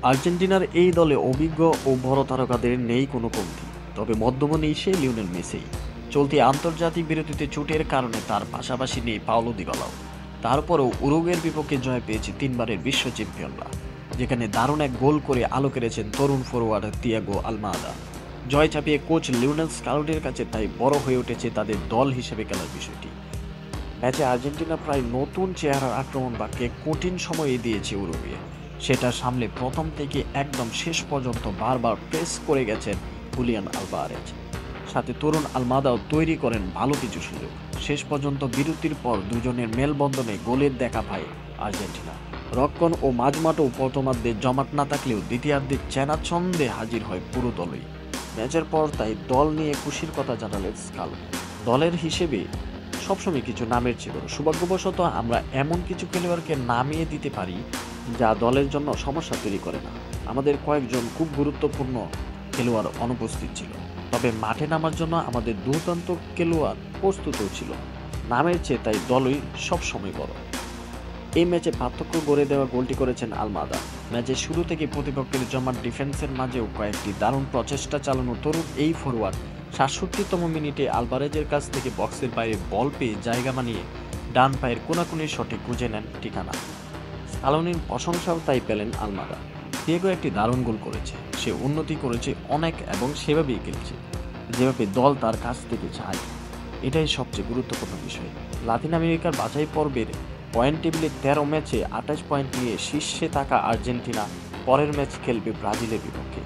আর্জেন্টিনার এই দলে অভিজ্ঞ ও বড় তারকাদের নেই কোনো কমতি, তবে মধ্যমণি সে লিওনেল মেসি। চলতি আন্তর্জাতিক বিরতিতে চোটের কারণে তার পাশাপাশি নেই পাওলো দিবালাও। তারপরেও উরুগুয়ের বিপক্ষে জয় পেয়েছে তিনবারের বিশ্ব চ্যাম্পিয়নরা, যেখানে দারুণ এক গোল করে আলো কেড়েছেন তরুণ ফরোয়ার্ড তিয়াগো আলমাদা। জয় চাপিয়ে কোচ লিওনেল স্কালোনির কাছে তাই বড় হয়ে উঠেছে তাদের দল হিসেবে খেলার বিষয়টি। ম্যাচে আর্জেন্টিনা প্রায় নতুন চেহারার আক্রমণ বাক্যে কঠিন সময় দিয়েছে উরুগুয়ে। সেটা সামলে প্রথম থেকে একদম শেষ পর্যন্ত বারবার প্রেস করে গেছেন হুলিয়ান আলভারেজ। সাথে তরুণ আলমাদাও তৈরি করেন ভালো কিছু সুযোগ। শেষ পর্যন্ত বিরতির পর দুজনের মেলবন্ধনে গোলের দেখা পায় আর্জেন্টিনা। রক্ষণ ও মাঝমাঠও প্রথমার্ধে জমাট না থাকলেও দ্বিতীয়ার্ধে চেনা ছন্দে হাজির হয় পুরো দলই। ম্যাচের পর তাই দল নিয়ে খুশির কথা জানালেন স্কালোনি। দলের হিসেবে সবসময় কিছু নামের চেয়ে বড়। সৌভাগ্যবশত আমরা এমন কিছু খেলোয়াড়কে নামিয়ে দিতে পারি যা দলের জন্য সমস্যা তৈরি করে না। আমাদের কয়েকজন খুব গুরুত্বপূর্ণ খেলোয়াড় অনুপস্থিত ছিল, তবে মাঠে নামার জন্য আমাদের দুর্দান্ত খেলোয়াড় প্রস্তুতও ছিল। নামের চেয়ে তাই দলই সবসময় বড়। এই ম্যাচে পার্থক্য গড়ে দেওয়া গোলটি করেছেন আলমাদা। ম্যাচের শুরু থেকে প্রতিপক্ষের জমাট ডিফেন্সের মাঝেও কয়েকটি দারুণ প্রচেষ্টা চালানো তরুণ এই ফরোয়ার্ড ৬৭তম মিনিটে আলভারেজের কাছ থেকে বক্সের বাইরে বল পেয়ে জায়গা বানিয়ে ডান পায়ের কোনাকুনি শটে খুঁজে নেন ঠিকানা। স্কালোনির প্রশংসাও তাই পেলেন আলমাদা। দিয়েগো একটি দারুণ গোল করেছে, সে উন্নতি করেছে অনেক এবং সেভাবেই খেলছে যেভাবে দল তার কাছ থেকে চায়। এটাই সবচেয়ে গুরুত্বপূর্ণ বিষয়। লাতিন আমেরিকার বাছাই পর্বের পয়েন্ট টেবিলে ১৩ ম্যাচে ২৮ পয়েন্ট নিয়ে শীর্ষে থাকা আর্জেন্টিনা পরের ম্যাচ খেলবে ব্রাজিলের বিপক্ষে,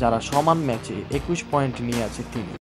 যারা সমান ম্যাচে ২১ পয়েন্ট নিয়ে আছে তিনি।